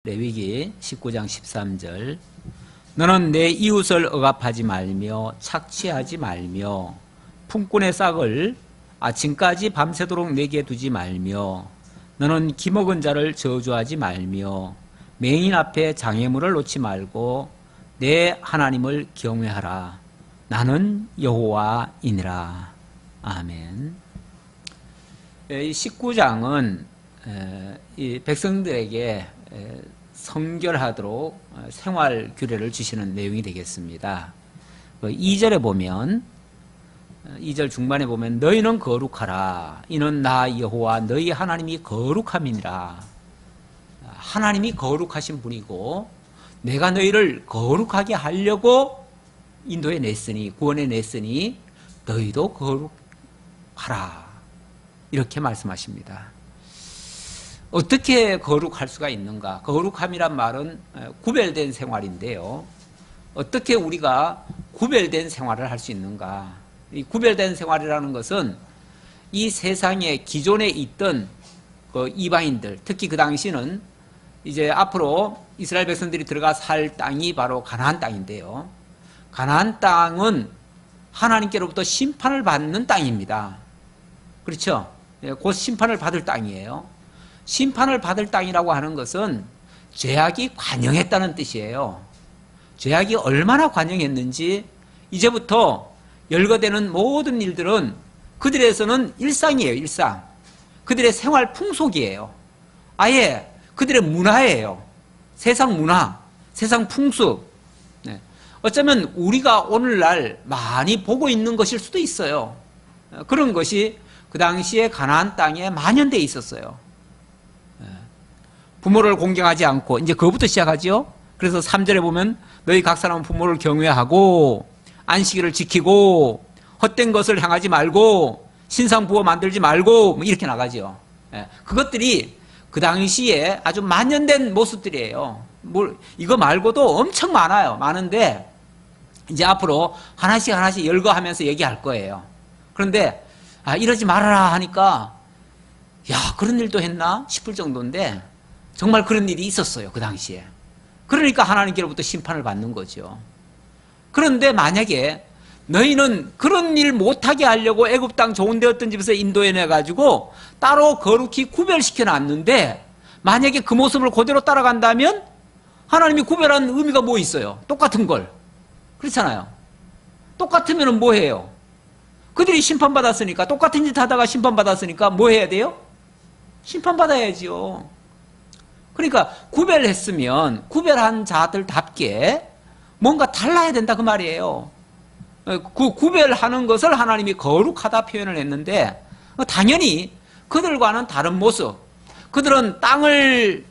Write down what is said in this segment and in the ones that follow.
레위기 19장 13절 너는 내 이웃을 억압하지 말며 착취하지 말며 품꾼의 싹을 아침까지 밤새도록 내게 두지 말며 너는 기먹은 자를 저주하지 말며 맹인 앞에 장애물을 놓지 말고 내 하나님을 경외하라. 나는 여호와이니라. 아멘. 이 19장은 이 백성들에게 성결하도록 생활 규례를 주시는 내용이 되겠습니다. 2절에 보면 2절 중반에 보면 너희는 거룩하라. 이는 나 여호와 너희 하나님이 거룩함이니라. 하나님이 거룩하신 분이고 내가 너희를 거룩하게 하려고 인도해 냈으니 구원해 냈으니 너희도 거룩하라. 이렇게 말씀하십니다. 어떻게 거룩할 수가 있는가? 거룩함이란 말은 구별된 생활인데요. 어떻게 우리가 구별된 생활을 할 수 있는가? 이 구별된 생활이라는 것은 이 세상에 기존에 있던 그 이방인들, 특히 그 당시는 이제 앞으로 이스라엘 백성들이 들어가 살 땅이 바로 가나안 땅인데요. 가나안 땅은 하나님께로부터 심판을 받는 땅입니다. 그렇죠? 곧 심판을 받을 땅이에요. 심판을 받을 땅이라고 하는 것은 죄악이 관영했다는 뜻이에요. 죄악이 얼마나 관영했는지 이제부터 열거되는 모든 일들은 그들에서는 일상이에요. 일상. 그들의 생활 풍속이에요. 아예 그들의 문화예요. 세상 문화, 세상 풍습. 어쩌면 우리가 오늘날 많이 보고 있는 것일 수도 있어요. 그런 것이 그 당시에 가나안 땅에 만연되어 있었어요. 부모를 공경하지 않고, 이제 그거부터 시작하죠. 그래서 3절에 보면 너희 각 사람은 부모를 경외하고 안식일을 지키고 헛된 것을 행하지 말고 신상 부호 만들지 말고 뭐 이렇게 나가죠. 그것들이 그 당시에 아주 만연된 모습들이에요. 이거 말고도 엄청 많아요. 많은데 이제 앞으로 하나씩 하나씩 열거하면서 얘기할 거예요. 그런데 이러지 말아라 하니까 야, 그런 일도 했나 싶을 정도인데 정말 그런 일이 있었어요. 그 당시에. 그러니까 하나님께로부터 심판을 받는 거죠. 그런데 만약에 너희는 그런 일 못하게 하려고 애굽 땅 좋은 데 어떤 집에서 인도해내가지고 따로 거룩히 구별시켜 놨는데 만약에 그 모습을 그대로 따라간다면 하나님이 구별한 의미가 뭐 있어요? 똑같은 걸. 그렇잖아요. 똑같으면 뭐 해요? 그들이 심판받았으니까, 똑같은 짓 하다가 심판받았으니까 뭐 해야 돼요? 심판받아야지요. 그러니까 구별했으면 구별한 자들답게 뭔가 달라야 된다 그 말이에요. 그 구별하는 것을 하나님이 거룩하다 표현을 했는데 당연히 그들과는 다른 모습. 그들은 땅을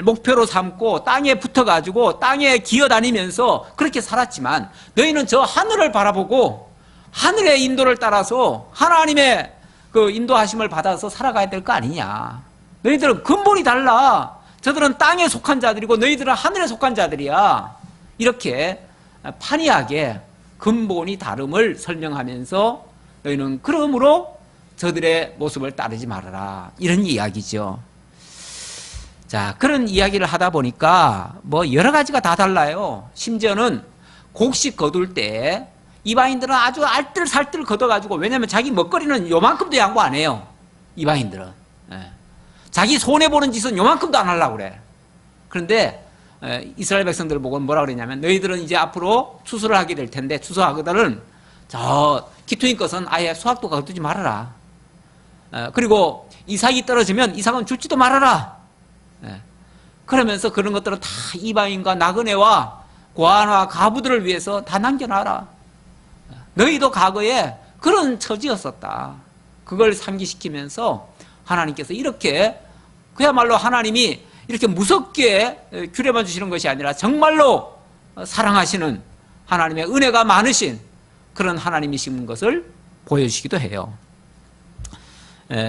목표로 삼고 땅에 붙어가지고 땅에 기어다니면서 그렇게 살았지만 너희는 저 하늘을 바라보고 하늘의 인도를 따라서 하나님의 그 인도하심을 받아서 살아가야 될 거 아니냐. 너희들은 근본이 달라. 저들은 땅에 속한 자들이고 너희들은 하늘에 속한 자들이야. 이렇게 판이하게 근본이 다름을 설명하면서 너희는 그러므로 저들의 모습을 따르지 말아라. 이런 이야기죠. 자, 그런 이야기를 하다 보니까 뭐 여러 가지가 다 달라요. 심지어는 곡식 거둘 때 이방인들은 아주 알뜰살뜰 걷어가지고, 왜냐하면 자기 먹거리는 요만큼도 양보 안 해요. 이방인들은. 자기 손해보는 짓은 요만큼도 안 하려고 그래. 그런데 이스라엘 백성들을 보고 뭐라 그랬냐면 너희들은 이제 앞으로 추수를 하게 될 텐데 추수하거든 저 기토인 것은 아예 수확도 거두지 말아라. 그리고 이삭이 떨어지면 이삭은 줄지도 말아라. 그러면서 그런 것들은 다 이방인과 나그네와 고아와 가부들을 위해서 다 남겨놔라. 너희도 과거에 그런 처지였었다. 그걸 상기시키면서 하나님께서 이렇게 그야말로 하나님이 이렇게 무섭게 규례만 주시는 것이 아니라 정말로 사랑하시는 하나님의 은혜가 많으신 그런 하나님이신 것을 보여주시기도 해요.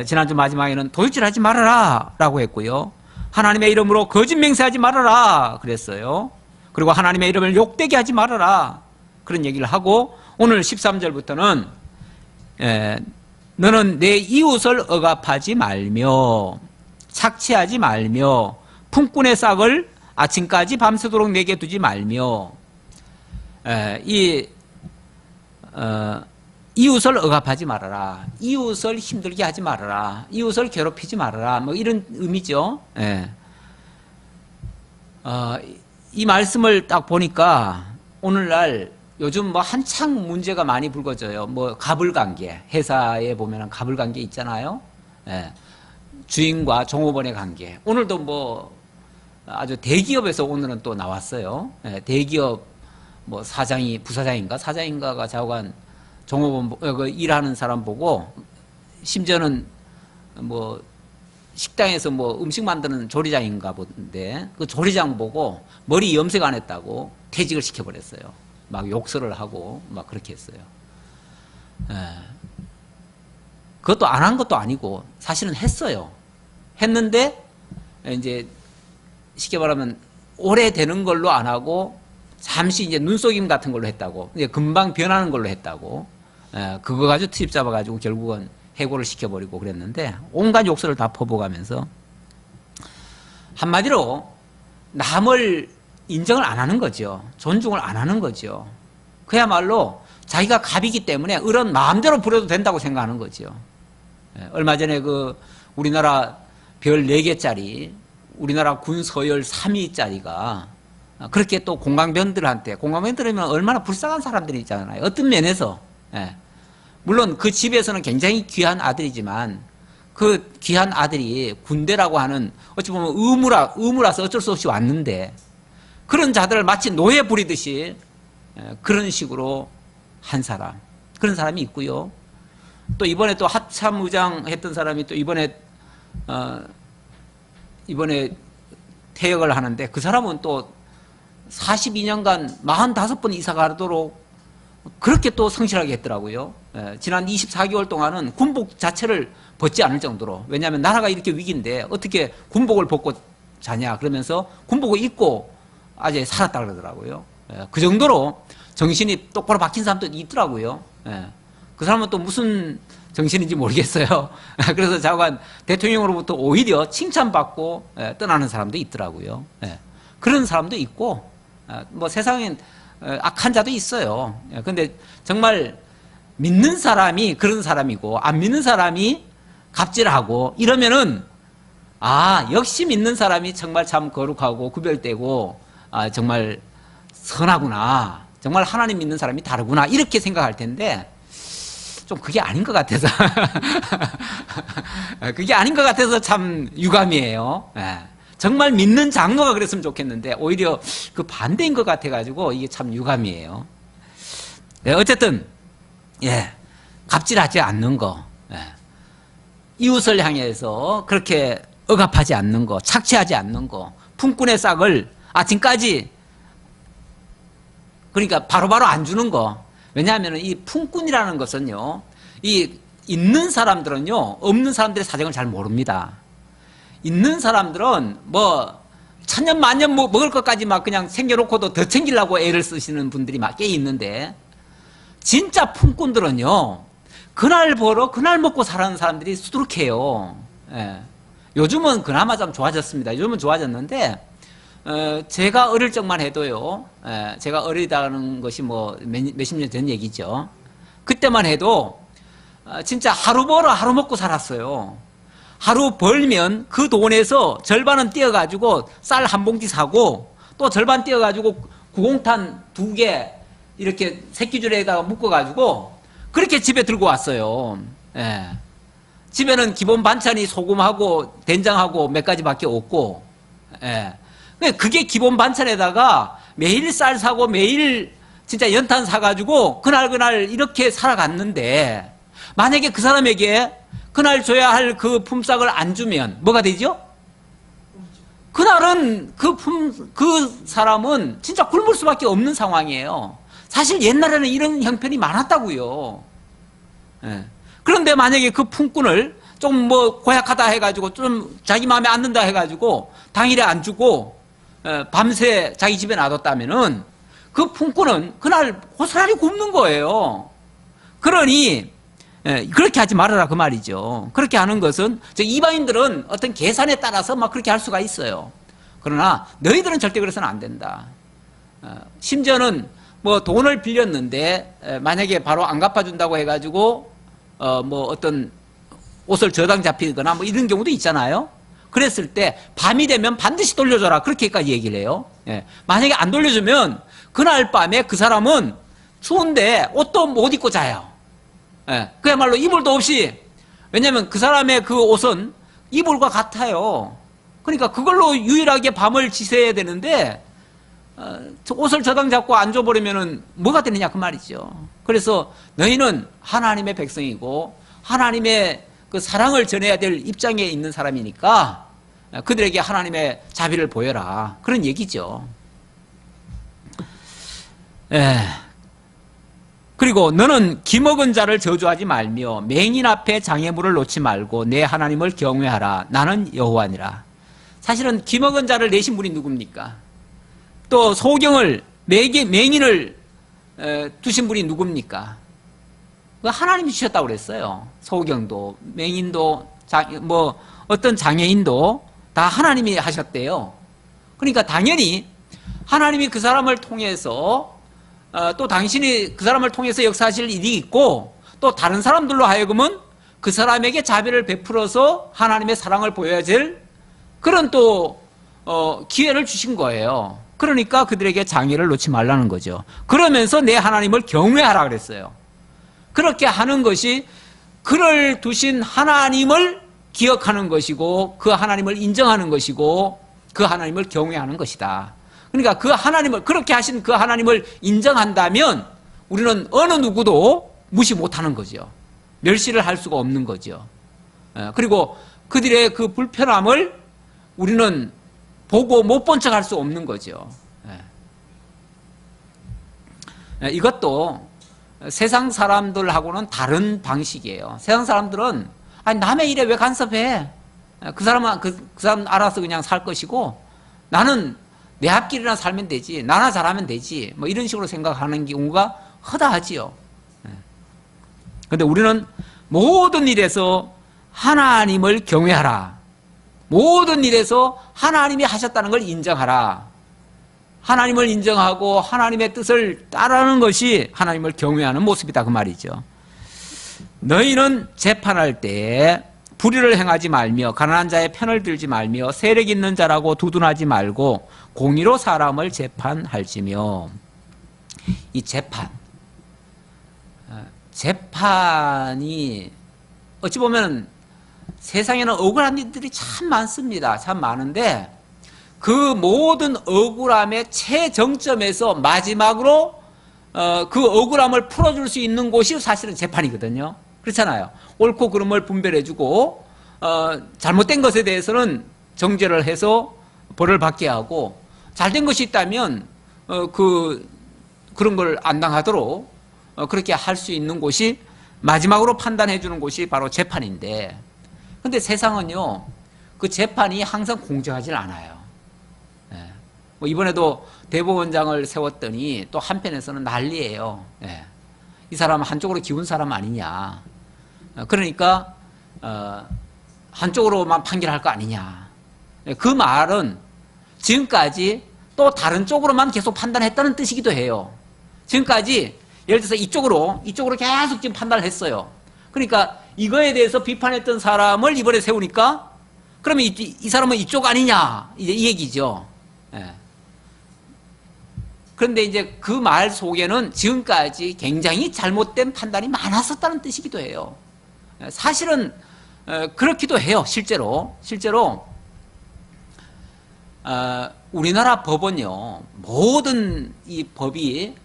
지난주 마지막에는 도둑질하지 말아라 라고 했고요. 하나님의 이름으로 거짓 맹세하지 말아라 그랬어요. 그리고 하나님의 이름을 욕되게 하지 말아라 그런 얘기를 하고 오늘 13절부터는 너는 내 이웃을 억압하지 말며 착취하지 말며 품꾼의 싹을 아침까지 밤새도록 내게 두지 말며 이웃을 억압하지 말아라. 이웃을 힘들게 하지 말아라. 이웃을 괴롭히지 말아라. 뭐 이런 의미죠. 이 말씀을 딱 보니까 오늘날 요즘 뭐 한창 문제가 많이 불거져요. 뭐 갑을관계, 회사에 보면은 갑을관계 있잖아요. 주인과 종업원의 관계. 오늘도 뭐 아주 대기업에서 오늘은 또 나왔어요. 대기업 뭐 사장이 부사장인가 사장인가가 좌우간 종업원 그 일하는 사람 보고 심지어는 뭐 식당에서 뭐 음식 만드는 조리장인가 본데 그 조리장 보고 머리 염색 안 했다고 퇴직을 시켜버렸어요. 막 욕설을 하고 막 그렇게 했어요. 그것도 안 한 것도 아니고 사실은 했어요. 했는데 이제 쉽게 말하면 오래되는 걸로 안 하고 잠시 이제 눈속임 같은 걸로 했다고, 이제 금방 변하는 걸로 했다고, 그거 가지고 트집 잡아가지고 결국은 해고를 시켜버리고 그랬는데 온갖 욕설을 다 퍼부어가면서 한마디로 남을 인정을 안 하는 거죠. 존중을 안 하는 거죠. 그야말로 자기가 갑이기 때문에 어른 마음대로 부려도 된다고 생각하는 거죠. 얼마 전에 그 우리나라 별 4개짜리 우리나라 군 서열 3위짜리가 그렇게 또 공강변들이면 얼마나 불쌍한 사람들이 있잖아요. 어떤 면에서 물론 그 집에서는 굉장히 귀한 아들이지만 그 귀한 아들이 군대라고 하는 어찌 보면 의무라서 어쩔 수 없이 왔는데 그런 자들을 마치 노예 부리듯이 그런 식으로 한 사람, 그런 사람이 있고요. 또 이번에 또 하참의장 했던 사람이 또 이번에 퇴역을 하는데 그 사람은 또 42년간 45번 이사 가도록 그렇게 또 성실하게 했더라고요. 지난 24개월 동안은 군복 자체를 벗지 않을 정도로. 왜냐하면 나라가 이렇게 위기인데 어떻게 군복을 벗고 자냐 그러면서 군복을 입고 아재 살았다 그러더라고요. 그 정도로 정신이 똑바로 박힌 사람도 있더라고요. 그 사람은 또 무슨 정신인지 모르겠어요. 그래서 좌우간 대통령으로부터 오히려 칭찬받고 떠나는 사람도 있더라고요. 그런 사람도 있고 뭐 세상엔 악한 자도 있어요. 근데 정말 믿는 사람이 그런 사람이고 안 믿는 사람이 갑질하고 이러면은 역시 믿는 사람이 정말 참 거룩하고 구별되고 정말 선하구나. 정말 하나님 믿는 사람이 다르구나. 이렇게 생각할 텐데 좀 그게 아닌 것 같아서 그게 아닌 것 같아서 참 유감이에요. 정말 믿는 장로가 그랬으면 좋겠는데 오히려 그 반대인 것 같아가지고 이게 참 유감이에요. 어쨌든 갑질하지 않는 거, 이웃을 향해서 그렇게 억압하지 않는 거, 착취하지 않는 거, 품꾼의 싹을 아침까지 그러니까 바로바로 안 주는 거. 왜냐하면 이 품꾼이라는 것은요, 이 있는 사람들은요 없는 사람들의 사정을 잘 모릅니다. 있는 사람들은 뭐 천년 만년 먹을 것까지 막 그냥 챙겨놓고도 더 챙기려고 애를 쓰시는 분들이 막 꽤 있는데 진짜 품꾼들은요 그날 벌어 그날 먹고 사는 사람들이 수두룩해요. 요즘은 그나마 좀 좋아졌습니다. 요즘은 좋아졌는데 제가 어릴 적만 해도요, 제가 어리다는 것이 뭐 몇십 년 전 얘기죠. 그때만 해도 진짜 하루 벌어 하루 먹고 살았어요. 하루 벌면 그 돈에서 절반은 떼어가지고 쌀 한 봉지 사고 또 절반 떼어가지고 구공탄 2개 이렇게 새끼줄에다가 묶어가지고 그렇게 집에 들고 왔어요. 집에는 기본 반찬이 소금하고 된장하고 몇 가지밖에 없고, 그게 기본 반찬에다가 매일 쌀 사고 매일 진짜 연탄 사가지고 그날 이렇게 살아갔는데 만약에 그 사람에게 그날 줘야 할 그 품삯을 안 주면 뭐가 되죠? 그날은 그 사람은 진짜 굶을 수밖에 없는 상황이에요. 사실 옛날에는 이런 형편이 많았다고요. 그런데 만약에 그 품꾼을 좀 뭐 고약하다 해가지고 좀 자기 마음에 안 든다 해가지고 당일에 안 주고 밤새 자기 집에 놔뒀다면은 그 품꾼은 그날 고스란히 굶는 거예요. 그러니 그렇게 하지 말아라 그 말이죠. 그렇게 하는 것은 이방인들은 어떤 계산에 따라서 막 그렇게 할 수가 있어요. 그러나 너희들은 절대 그래서는 안 된다. 심지어는 뭐 돈을 빌렸는데 만약에 바로 안 갚아준다고 해가지고 뭐 어떤 옷을 저당 잡히거나 뭐 이런 경우도 있잖아요. 그랬을 때 밤이 되면 반드시 돌려줘라, 그렇게까지 얘기를 해요. 예. 만약에 안 돌려주면 그날 밤에 그 사람은 추운데 옷도 못 입고 자요. 예. 그야말로 이불도 없이. 왜냐하면 그 사람의 그 옷은 이불과 같아요. 그러니까 그걸로 유일하게 밤을 지새야 되는데 옷을 저당 잡고 안 줘버리면은 뭐가 되느냐 그 말이죠. 그래서 너희는 하나님의 백성이고 하나님의 그 사랑을 전해야 될 입장에 있는 사람이니까 그들에게 하나님의 자비를 보여라, 그런 얘기죠. 예. 그리고 너는 기먹은 자를 저주하지 말며 맹인 앞에 장애물을 놓지 말고 내 하나님을 경외하라. 나는 여호와니라. 사실은 기먹은 자를 내신 분이 누굽니까? 또 소경을 맹인을 두신 분이 누굽니까? 하나님이 주셨다고 그랬어요. 소경도 맹인도 뭐 어떤 장애인도 다 하나님이 하셨대요. 그러니까 당연히 하나님이 그 사람을 통해서 또 당신이 그 사람을 통해서 역사하실 일이 있고 또 다른 사람들로 하여금은 그 사람에게 자비를 베풀어서 하나님의 사랑을 보여야 될 그런 또 기회를 주신 거예요. 그러니까 그들에게 장애를 놓지 말라는 거죠. 그러면서 내 하나님을 경외하라 그랬어요. 그렇게 하는 것이 그를 두신 하나님을 기억하는 것이고 그 하나님을 인정하는 것이고 그 하나님을 경외하는 것이다. 그러니까 그 하나님을, 그렇게 하신 그 하나님을 인정한다면 우리는 어느 누구도 무시 못하는 거죠. 멸시를 할 수가 없는 거죠. 그리고 그들의 그 불편함을 우리는 보고 못 본 척 할 수 없는 거죠. 이것도 세상 사람들하고는 다른 방식이에요. 세상 사람들은 아니 남의 일에 왜 간섭해? 그 사람은 그 사람 알아서 그냥 살 것이고 나는 내 앞길이나 살면 되지, 나나 잘하면 되지, 뭐 이런 식으로 생각하는 경우가 허다하지요. 그런데 우리는 모든 일에서 하나님을 경외하라. 모든 일에서 하나님이 하셨다는 걸 인정하라. 하나님을 인정하고 하나님의 뜻을 따르는 것이 하나님을 경외하는 모습이다 그 말이죠. 너희는 재판할 때 불의를 행하지 말며 가난한 자의 편을 들지 말며 세력 있는 자라고 두둔하지 말고 공의로 사람을 재판할지며. 이 재판이 어찌 보면 세상에는 억울한 일들이 참 많습니다. 참 많은데 그 모든 억울함의 최정점에서 마지막으로 그 억울함을 풀어줄 수 있는 곳이 사실은 재판이거든요. 그렇잖아요. 옳고 그름을 분별해주고 잘못된 것에 대해서는 정죄를 해서 벌을 받게 하고 잘된 것이 있다면 그런 걸 안 당하도록 그렇게 할 수 있는 곳이 마지막으로 판단해 주는 곳이 바로 재판인데, 근데 세상은요 그 재판이 항상 공정하지 않아요. 뭐 이번에도 대법원장을 세웠더니 또 한편에서는 난리예요. 이 사람은 한쪽으로 기운 사람 아니냐. 그러니까 한쪽으로만 판결할 거 아니냐. 그 말은 지금까지 또 다른 쪽으로만 계속 판단했다는 뜻이기도 해요. 지금까지 예를 들어서 이쪽으로 계속 지금 판단을 했어요. 그러니까 이거에 대해서 비판했던 사람을 이번에 세우니까 그러면 이 사람은 이쪽 아니냐, 이제 이 얘기죠. 그런데 이제 그 말 속에는 지금까지 굉장히 잘못된 판단이 많았었다는 뜻이기도 해요. 사실은 그렇기도 해요. 실제로 우리나라 법은요 모든 이 법이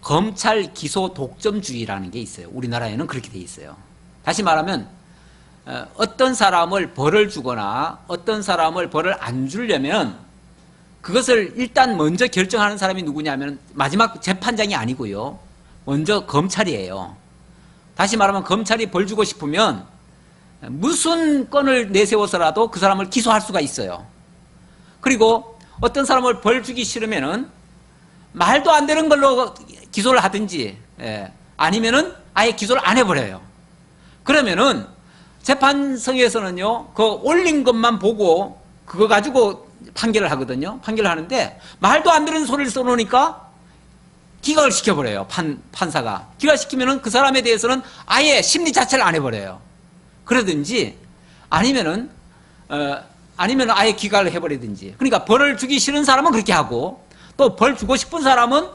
검찰 기소 독점주의라는 게 있어요. 우리나라에는 그렇게 돼 있어요. 다시 말하면 어떤 사람을 벌을 주거나 어떤 사람을 벌을 안 주려면 그것을 일단 먼저 결정하는 사람이 누구냐면 마지막 재판장이 아니고요. 먼저 검찰이에요. 다시 말하면 검찰이 벌 주고 싶으면 무슨 건을 내세워서라도 그 사람을 기소할 수가 있어요. 그리고 어떤 사람을 벌 주기 싫으면은 말도 안 되는 걸로 기소를 하든지 아니면은 아예 기소를 안 해버려요. 그러면은 재판성에서는요 그 올린 것만 보고 그거 가지고 판결을 하거든요. 판결을 하는데 말도 안 되는 소리를 써놓으니까 기각을 시켜버려요. 판사가. 기각시키면은 그 사람에 대해서는 아예 심리 자체를 안 해버려요. 그러든지 아니면은 아예 기각을 해버리든지. 그러니까 벌을 주기 싫은 사람은 그렇게 하고 또 벌 주고 싶은 사람은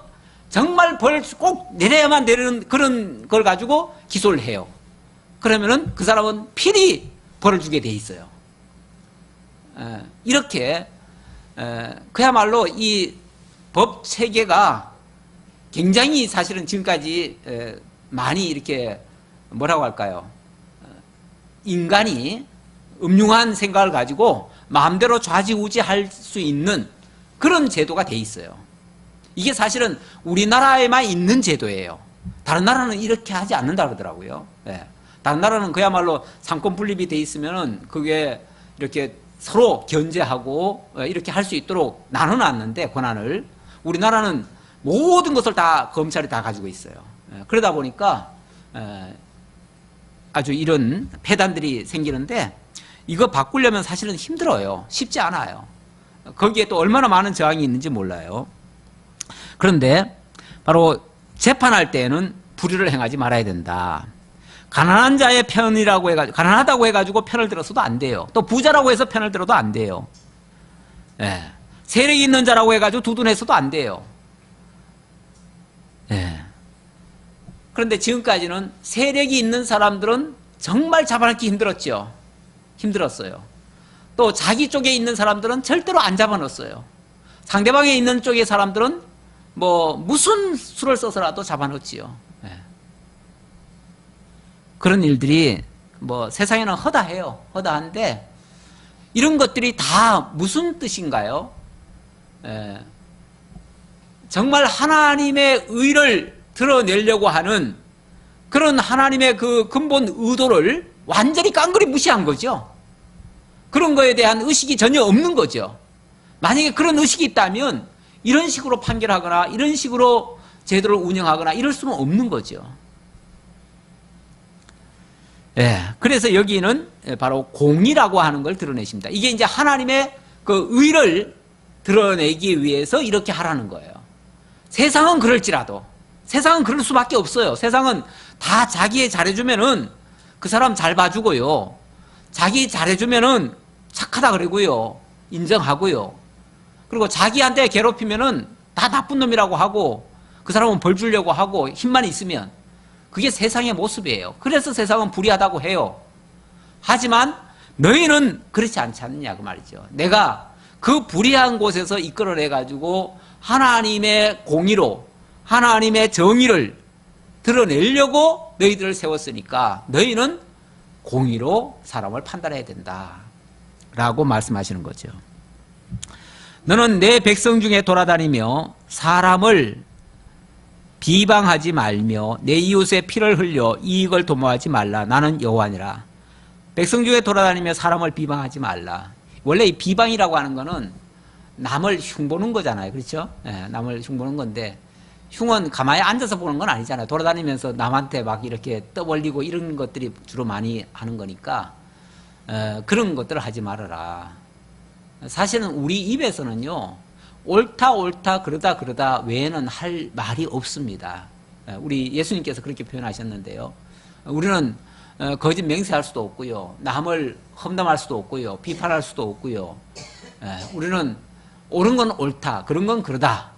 정말 벌 꼭 내려야만 내리는 그런 걸 가지고 기소를 해요. 그러면은 그 사람은 필히 벌을 주게 돼 있어요. 이렇게 그야말로 이 법 체계가 굉장히 사실은 지금까지 많이 이렇게 뭐라고 할까요? 인간이 음흉한 생각을 가지고 마음대로 좌지우지할 수 있는 그런 제도가 돼 있어요. 이게 사실은 우리나라에만 있는 제도예요. 다른 나라는 이렇게 하지 않는다 그러더라고요. 다른 나라는 그야말로 상권 분립이 돼 있으면은 그게 이렇게 서로 견제하고 이렇게 할 수 있도록 나눠놨는데 권한을 우리나라는 모든 것을 다 검찰이 다 가지고 있어요. 그러다 보니까 아주 이런 폐단들이 생기는데 이거 바꾸려면 사실은 힘들어요. 쉽지 않아요. 거기에 또 얼마나 많은 저항이 있는지 몰라요. 그런데 바로 재판할 때에는 불의를 행하지 말아야 된다. 가난한 자의 편이라고 해가지고 가난하다고 해가지고 편을 들어서도 안 돼요. 또 부자라고 해서 편을 들어도 안 돼요. 세력이 있는 자라고 해가지고 두둔해서도 안 돼요. 그런데 지금까지는 세력이 있는 사람들은 정말 잡아넣기 힘들었죠. 힘들었어요. 또 자기 쪽에 있는 사람들은 절대로 안 잡아넣었어요. 상대방에 있는 쪽의 사람들은 뭐 무슨 수를 써서라도 잡아넣지요. 그런 일들이 뭐 세상에는 허다해요. 허다한데 이런 것들이 다 무슨 뜻인가요? 정말 하나님의 의를 드러내려고 하는 그런 하나님의 그 근본 의도를 완전히 깡그리 무시한 거죠. 그런 거에 대한 의식이 전혀 없는 거죠. 만약에 그런 의식이 있다면 이런 식으로 판결하거나 이런 식으로 제도를 운영하거나 이럴 수는 없는 거죠. 그래서 여기는 바로 공의라고 하는 걸 드러내십니다. 이게 이제 하나님의 그 의를 드러내기 위해서 이렇게 하라는 거예요. 세상은 그럴지라도 세상은 그럴 수밖에 없어요. 세상은 다 자기 잘해주면은 그 사람 잘 봐주고요. 자기 잘해주면은 착하다 그러고요. 인정하고요. 그리고 자기한테 괴롭히면은 다 나쁜 놈이라고 하고 그 사람은 벌 주려고 하고 힘만 있으면 그게 세상의 모습이에요. 그래서 세상은 불의하다고 해요. 하지만 너희는 그렇지 않지 않느냐 그 말이죠. 내가 그 불의한 곳에서 이끌어내가지고 하나님의 공의로 하나님의 정의를 드러내려고 너희들을 세웠으니까 너희는 공의로 사람을 판단해야 된다 라고 말씀하시는 거죠. 너는 내 백성 중에 돌아다니며 사람을 비방하지 말며 내 이웃의 피를 흘려 이익을 도모하지 말라. 나는 여호와니라. 백성 중에 돌아다니며 사람을 비방하지 말라. 원래 이 비방이라고 하는 거는 남을 흉보는 거잖아요. 그렇죠? 남을 흉보는 건데 흉은 가만히 앉아서 보는 건 아니잖아요. 돌아다니면서 남한테 막 이렇게 떠벌리고 이런 것들이 주로 많이 하는 거니까 그런 것들을 하지 말아라. 사실은 우리 입에서는요. 옳다 그러다 외에는 할 말이 없습니다. 우리 예수님께서 그렇게 표현하셨는데요. 우리는 거짓 맹세할 수도 없고요. 남을 험담할 수도 없고요. 비판할 수도 없고요. 우리는 옳은 건 옳다. 그런 건 그러다.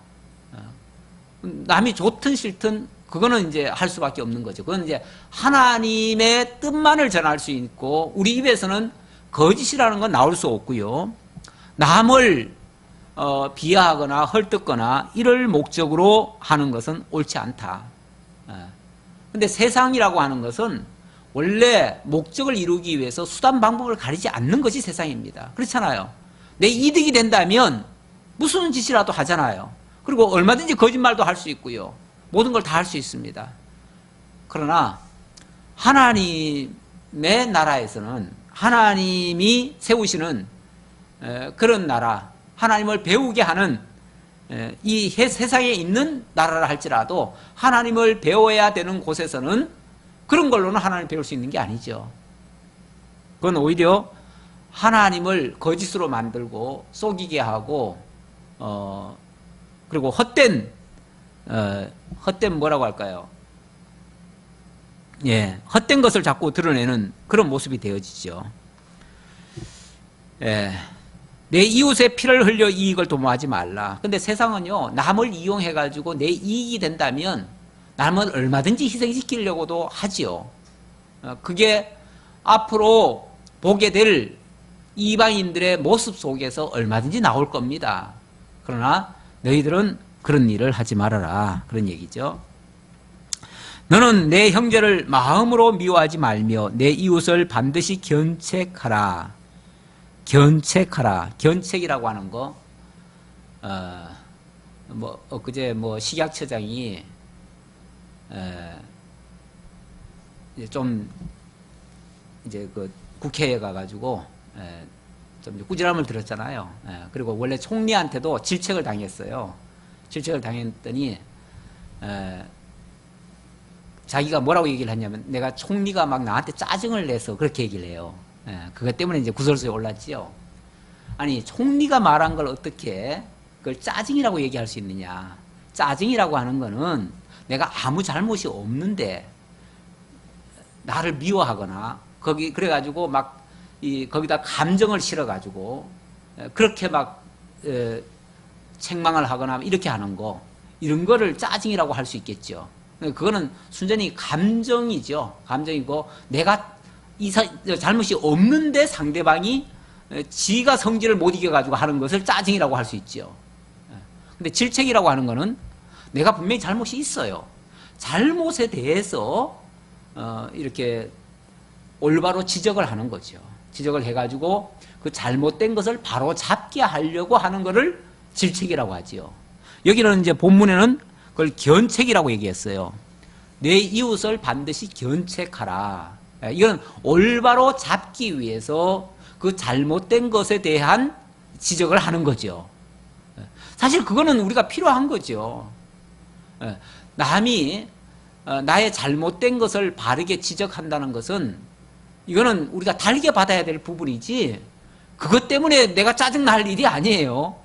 남이 좋든 싫든 그거는 이제 할 수밖에 없는 거죠. 그건 이제 하나님의 뜻만을 전할 수 있고 우리 입에서는 거짓이라는 건 나올 수 없고요. 남을 비하하거나 헐뜯거나 이럴 목적으로 하는 것은 옳지 않다. 근데 세상이라고 하는 것은 원래 목적을 이루기 위해서 수단 방법을 가리지 않는 것이 세상입니다. 그렇잖아요. 내 이득이 된다면 무슨 짓이라도 하잖아요. 그리고 얼마든지 거짓말도 할 수 있고요. 모든 걸 다 할 수 있습니다. 그러나 하나님의 나라에서는 하나님이 세우시는 그런 나라, 하나님을 배우게 하는 이 세상에 있는 나라라 할지라도 하나님을 배워야 되는 곳에서는 그런 걸로는 하나님을 배울 수 있는 게 아니죠. 그건 오히려 하나님을 거짓으로 만들고 속이게 하고 그리고 헛된 뭐라고 할까요? 예, 헛된 것을 자꾸 드러내는 그런 모습이 되어지죠. 예, 내 이웃의 피를 흘려 이익을 도모하지 말라. 근데 세상은요, 남을 이용해가지고 내 이익이 된다면 남을 얼마든지 희생시키려고도 하지요. 그게 앞으로 보게 될 이방인들의 모습 속에서 얼마든지 나올 겁니다. 그러나 너희들은 그런 일을 하지 말아라. 그런 얘기죠. 너는 내 형제를 마음으로 미워하지 말며 내 이웃을 반드시 견책하라. 견책하라. 견책이라고 하는 거, 엊그제 식약처장이 좀 이제 그 국회에 가가지고 좀 꾸지람을 들었잖아요. 그리고 원래 총리한테도 질책을 당했어요. 질책을 당했더니 자기가 뭐라고 얘기를 했냐면 내가 총리가 막 나한테 짜증을 내서 그렇게 얘기를 해요. 그것 때문에 이제 구설수에 올랐지요. 아니, 총리가 말한 걸 어떻게 그걸 짜증이라고 얘기할 수 있느냐. 짜증이라고 하는 거는 내가 아무 잘못이 없는데 나를 미워하거나 그래가지고 막 거기다 감정을 실어가지고 그렇게 막 책망을 하거나 이렇게 하는 거, 이런 거를 짜증이라고 할 수 있겠죠. 그거는 순전히 감정이죠. 감정이고 내가 잘못이 없는데 상대방이 지가 성질을 못 이겨가지고 하는 것을 짜증이라고 할 수 있죠. 근데 질책이라고 하는 거는 내가 분명히 잘못이 있어요. 잘못에 대해서 이렇게 올바로 지적을 하는 거죠. 지적을 해가지고 그 잘못된 것을 바로 잡게 하려고 하는 것을 질책이라고 하지요. 여기는 이제 본문에는 그걸 견책이라고 얘기했어요. 내 이웃을 반드시 견책하라. 이건 올바로 잡기 위해서 그 잘못된 것에 대한 지적을 하는 거죠. 사실 그거는 우리가 필요한 거죠. 남이 나의 잘못된 것을 바르게 지적한다는 것은 이거는 우리가 달게 받아야 될 부분이지, 그것 때문에 내가 짜증날 일이 아니에요.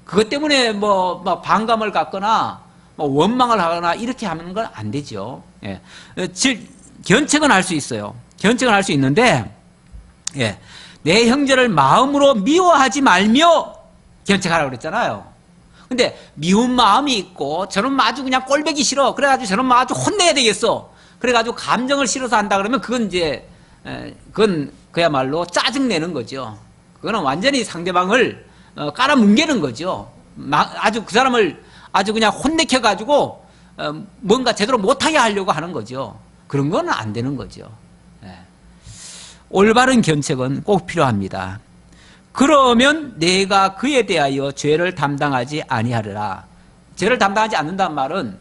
그것 때문에 반감을 갖거나 원망을 하거나 이렇게 하는 건 안 되죠. 견책은 할 수 있어요. 견책은 할 수 있는데, 내 형제를 마음으로 미워하지 말며 견책하라고 그랬잖아요. 근데 미운 마음이 있고 저는 아주 그냥 꼴보기 싫어, 그래가지고 저는 아주 혼내야 되겠어, 그래가지고 감정을 실어서 한다 그러면 그건 그야말로 짜증내는 거죠. 그거는 완전히 상대방을 깔아뭉개는 거죠. 아주 그 사람을 아주 그냥 혼내켜가지고 뭔가 제대로 못하게 하려고 하는 거죠. 그런 건 안 되는 거죠. 올바른 견책은 꼭 필요합니다. 그러면 내가 그에 대하여 죄를 담당하지 아니하리라. 죄를 담당하지 않는다는 말은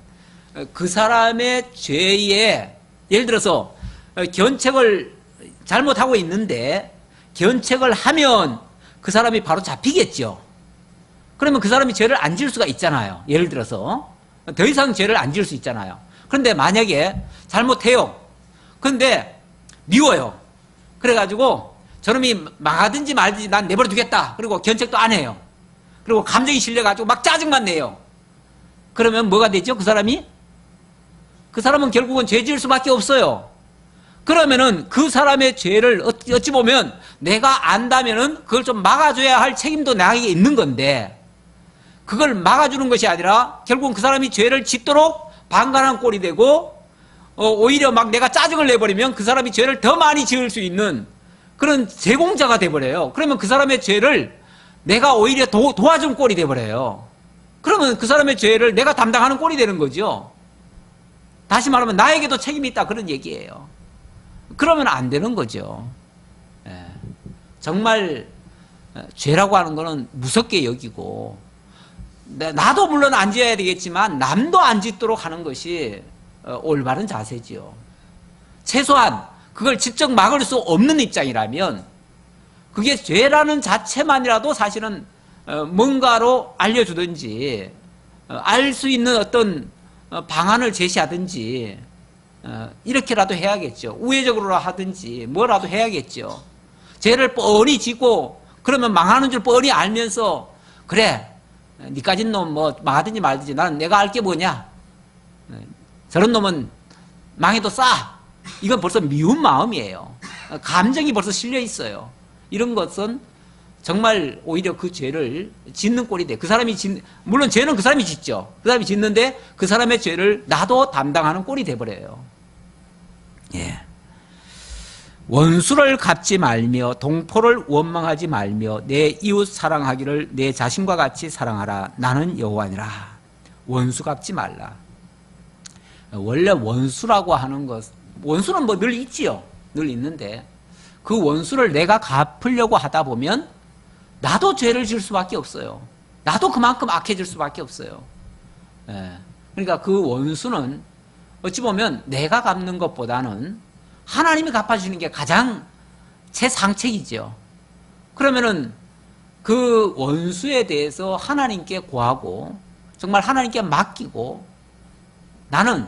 그 사람의 죄에, 예를 들어서 견책을 잘못하고 있는데 견책을 하면 그 사람이 바로 잡히겠죠. 그러면 그 사람이 죄를 안 지을 수가 있잖아요. 예를 들어서 더 이상 죄를 안 지을 수 있잖아요. 그런데 만약에 잘못해요. 그런데 미워요. 그래가지고 저놈이 망하든지 말든지 난 내버려 두겠다. 그리고 견책도 안 해요. 그리고 감정이 실려가지고 막 짜증만 내요. 그러면 뭐가 되죠? 그 사람은 결국은 죄 지을 수밖에 없어요. 그러면은 그 사람의 죄를 어찌 보면 내가 안다면은 그걸 좀 막아줘야 할 책임도 나에게 있는 건데, 그걸 막아주는 것이 아니라 결국은 그 사람이 죄를 짓도록 방관한 꼴이 되고, 오히려 막 내가 짜증을 내버리면 그 사람이 죄를 더 많이 지을 수 있는 그런 제공자가 돼버려요. 그러면 그 사람의 죄를 내가 오히려 도와준 꼴이 돼버려요. 그러면 그 사람의 죄를 내가 담당하는 꼴이 되는 거죠. 다시 말하면 나에게도 책임이 있다, 그런 얘기예요. 그러면 안 되는 거죠. 정말 죄라고 하는 거는 무섭게 여기고, 나도 물론 안 지어야 되겠지만 남도 안 짓도록 하는 것이 올바른 자세지요. 최소한 그걸 직접 막을 수 없는 입장이라면 그게 죄라는 자체만이라도 사실은 뭔가로 알려주든지 알 수 있는 어떤 방안을 제시하든지 이렇게라도 해야겠죠. 우회적으로 하든지 뭐라도 해야겠죠. 죄를 뻔히 짓고 그러면 망하는 줄 뻔히 알면서 그래 니까진 놈 뭐 망하든지 말든지 나는 내가 알 게 뭐냐, 저런 놈은 망해도 싸, 이건 벌써 미운 마음이에요. 감정이 벌써 실려 있어요. 이런 것은 정말 오히려 그 죄를 짓는 꼴이 돼. 그 사람이 물론 죄는 그 사람이 짓죠. 그 사람이 짓는데 그 사람의 죄를 나도 담당하는 꼴이 돼버려요. 예. 원수를 갚지 말며 동포를 원망하지 말며 내 이웃 사랑하기를 내 자신과 같이 사랑하라. 나는 여호와니라. 원수 갚지 말라. 원래 원수라고 하는 것, 원수는 뭐 늘 있지요. 늘 있는데 그 원수를 내가 갚으려고 하다 보면 나도 죄를 지을 수밖에 없어요. 나도 그만큼 악해질 수밖에 없어요. 예. 그러니까 그 원수는 어찌 보면 내가 갚는 것보다는 하나님이 갚아주는 게 가장 최상책이죠. 그러면은 그 원수에 대해서 하나님께 구하고 정말 하나님께 맡기고 나는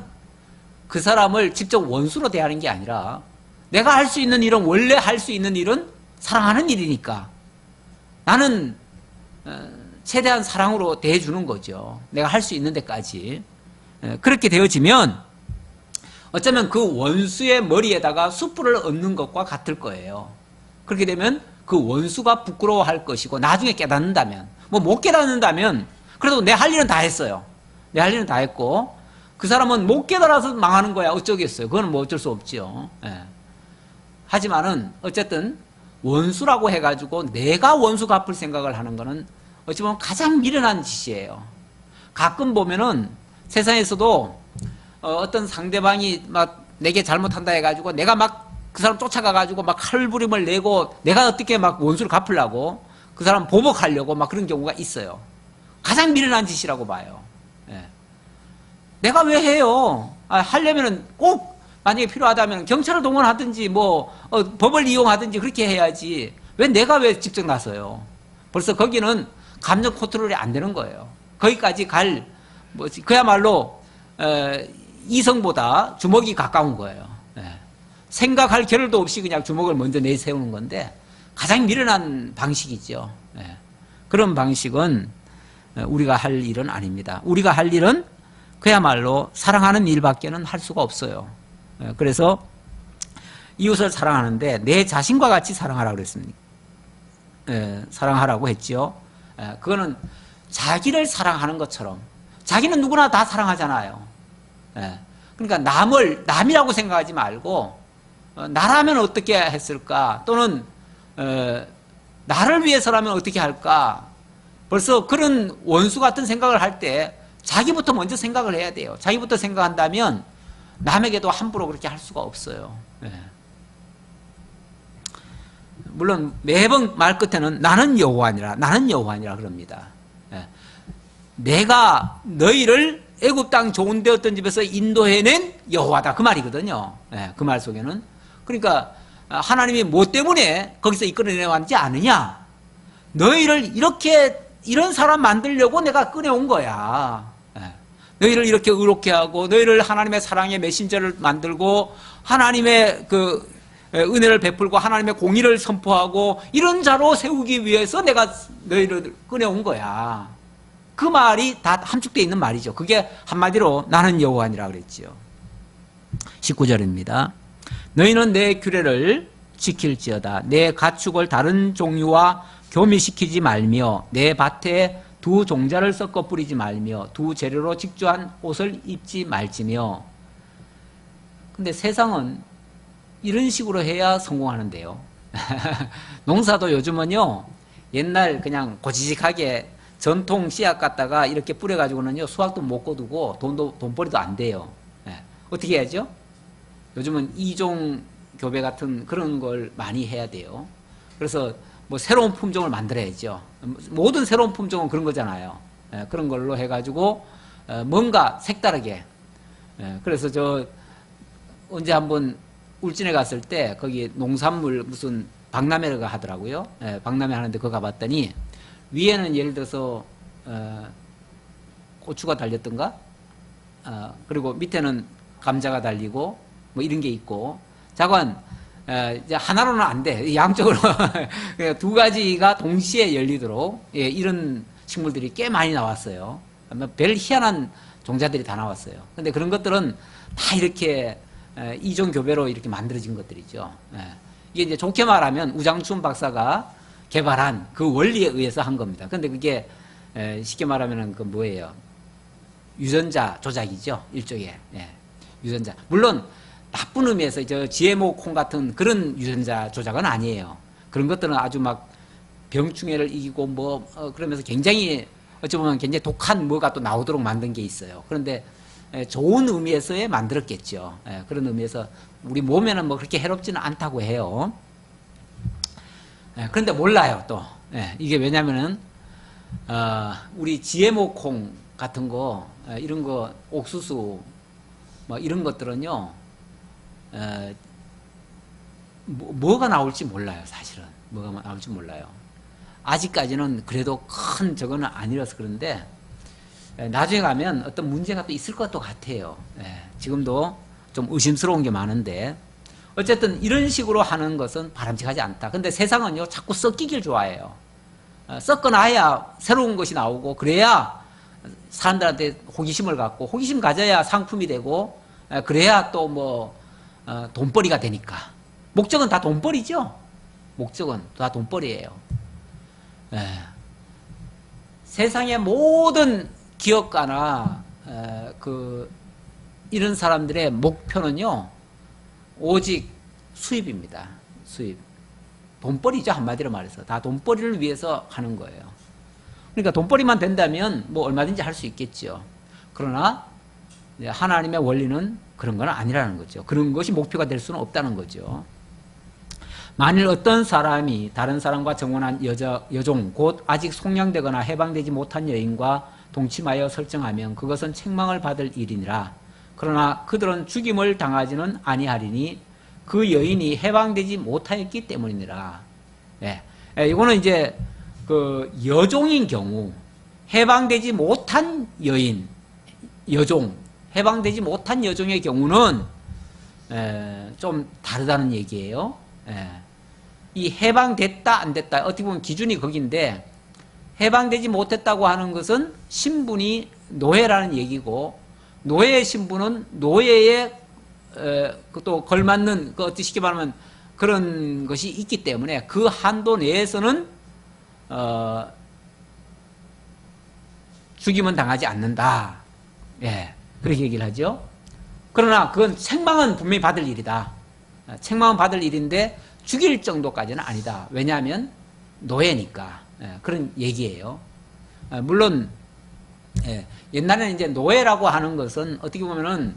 그 사람을 직접 원수로 대하는 게 아니라 내가 할 수 있는 일은, 원래 할 수 있는 일은 사랑하는 일이니까 나는 최대한 사랑으로 대해주는 거죠. 내가 할 수 있는 데까지. 그렇게 되어지면 어쩌면 그 원수의 머리에다가 숯불을 얹는 것과 같을 거예요. 그렇게 되면 그 원수가 부끄러워할 것이고 나중에 깨닫는다면, 뭐 못 깨닫는다면 그래도 내 할 일은 다 했어요. 내 할 일은 다 했고 그 사람은 못 깨달아서 망하는 거야. 어쩌겠어요. 그건 뭐 어쩔 수 없죠. 예. 하지만은 어쨌든 원수라고 해가지고 내가 원수 갚을 생각을 하는 거는 어찌 보면 가장 미련한 짓이에요. 가끔 보면은 세상에서도 어떤 상대방이 막 내게 잘못한다 해가지고 내가 막 그 사람 쫓아가가지고 막 칼부림을 내고 내가 어떻게 막 원수를 갚으려고 그 사람 보복하려고 막 그런 경우가 있어요. 가장 미련한 짓이라고 봐요. 예. 내가 왜 해요? 하려면은 꼭 만약에 필요하다면 경찰을 동원하든지 뭐 법을 이용하든지 그렇게 해야지. 왜 직접 나서요? 벌써 거기는 감정 컨트롤이 안 되는 거예요. 거기까지 그야말로 이성보다 주먹이 가까운 거예요. 예. 생각할 겨를도 없이 그냥 주먹을 먼저 내세우는 건데 가장 미련한 방식이죠. 예. 그런 방식은 우리가 할 일은 아닙니다. 우리가 할 일은 그야말로 사랑하는 일밖에는 할 수가 없어요. 예. 그래서 이웃을 사랑하는데 내 자신과 같이 사랑하라고 그랬습니다. 예. 사랑하라고 했죠. 예. 그거는 자기를 사랑하는 것처럼, 자기는 누구나 다 사랑하잖아요. 예. 그러니까 남이라고 생각하지 말고 나라면 어떻게 했을까, 또는 나를 위해서라면 어떻게 할까. 벌써 그런 원수 같은 생각을 할 때 자기부터 먼저 생각을 해야 돼요. 자기부터 생각한다면 남에게도 함부로 그렇게 할 수가 없어요. 예. 물론 매번 말 끝에는 나는 여호와니라, 나는 여호와니라 그럽니다. 예. 내가 너희를 애굽 땅 좋은 데였던 집에서 인도해낸 여호와다, 그 말이거든요. 예, 그 말 속에는. 그러니까 하나님이 뭐 때문에 거기서 이끌어내왔지 않느냐, 너희를 이런 사람 만들려고 내가 꺼내온 거야. 예. 너희를 이렇게 의롭게 하고 너희를 하나님의 사랑의 메신저를 만들고 하나님의 그 은혜를 베풀고 하나님의 공의를 선포하고 이런 자로 세우기 위해서 내가 너희를 꺼내온 거야. 그 말이 다 함축되어 있는 말이죠. 그게 한마디로 나는 여호와니라 그랬지요. 19절입니다. 너희는 내 규례를 지킬지어다. 내 가축을 다른 종류와 교미시키지 말며 내 밭에 두 종자를 섞어 뿌리지 말며 두 재료로 직조한 옷을 입지 말지며. 근데 세상은 이런 식으로 해야 성공하는데요. 농사도 요즘은요, 옛날 그냥 고지식하게 전통 씨앗 갖다가 이렇게 뿌려가지고는요, 수확도 못 거두고 돈벌이도 안 돼요. 예. 어떻게 해야죠? 요즘은 이종 교배 같은 그런 걸 많이 해야 돼요. 그래서 뭐 새로운 품종을 만들어야죠. 모든 새로운 품종은 그런 거잖아요. 예. 그런 걸로 해가지고 뭔가 색다르게. 예. 그래서 저 언제 한번 울진에 갔을 때 거기 농산물 무슨 박람회가 하더라고요. 예. 박람회 하는데 그거 가봤더니 위에는 예를 들어서 고추가 달렸던가, 그리고 밑에는 감자가 달리고 뭐 이런 게 있고, 자관 이제 하나로는 안 돼. 양쪽으로 두 가지가 동시에 열리도록 예, 이런 식물들이 꽤 많이 나왔어요. 별 희한한 종자들이 다 나왔어요. 근데 그런 것들은 다 이렇게 이종 교배로 이렇게 만들어진 것들이죠. 예. 이게 이제 좋게 말하면 우장춘 박사가 개발한 그 원리에 의해서 한 겁니다. 근데 그게 쉽게 말하면 그 뭐예요? 유전자 조작이죠. 일종의. 예. 유전자. 물론 나쁜 의미에서 저 GMO 콩 같은 그런 유전자 조작은 아니에요. 그런 것들은 아주 막 병충해를 이기고 뭐 그러면서 굉장히 어찌 보면 굉장히 독한 뭐가 또 나오도록 만든 게 있어요. 그런데 좋은 의미에서에 만들었겠죠. 그런 의미에서 우리 몸에는 뭐 그렇게 해롭지는 않다고 해요. 그런데 몰라요 또. 이게 왜냐면은 우리 GMO 콩 같은 거 이런 거 옥수수 뭐 이런 것들은요 뭐가 나올지 몰라요. 사실은 뭐가 나올지 몰라요. 아직까지는 그래도 큰 저거는 아니라서 그런데 나중에 가면 어떤 문제가 또 있을 것도 같아요. 지금도 좀 의심스러운 게 많은데 어쨌든 이런 식으로 하는 것은 바람직하지 않다. 근데 세상은요 자꾸 섞이길 좋아해요. 섞어놔야 새로운 것이 나오고 그래야 사람들한테 호기심을 갖고 호기심 가져야 상품이 되고 그래야 또 뭐 돈벌이가 되니까. 목적은 다 돈벌이죠. 목적은 다 돈벌이에요. 세상의 모든 기업가나 이런 사람들의 목표는요 오직 수입입니다. 수입. 돈벌이죠. 한마디로 말해서 다 돈벌이를 위해서 하는 거예요. 그러니까 돈벌이만 된다면 뭐 얼마든지 할 수 있겠죠. 그러나 하나님의 원리는 그런 건 아니라는 거죠. 그런 것이 목표가 될 수는 없다는 거죠. 만일 어떤 사람이 다른 사람과 정혼한 여종 곧 아직 속량되거나 해방되지 못한 여인과 동침하여 설정하면 그것은 책망을 받을 일이니라. 그러나 그들은 죽임을 당하지는 아니하리니 그 여인이 해방되지 못하였기 때문이니라. 이거는 이제 그 여종인 경우 해방되지 못한 여인, 여종, 해방되지 못한 여종의 경우는 좀 다르다는 얘기예요. 이 해방됐다 안 됐다 어떻게 보면 기준이 거긴데 해방되지 못했다고 하는 것은 신분이 노예라는 얘기고 노예의 신분은 노예에 또 걸맞는 그 어떻게 쉽게 말하면 그런 것이 있기 때문에 그 한도 내에서는 죽임은 당하지 않는다. 그렇게 얘기를 하죠. 그러나 그건 책망은 분명히 받을 일이다. 책망은 받을 일인데 죽일 정도까지는 아니다. 왜냐하면 노예니까. 그런 얘기예요. 물론 옛날에는 이제 노예라고 하는 것은 어떻게 보면은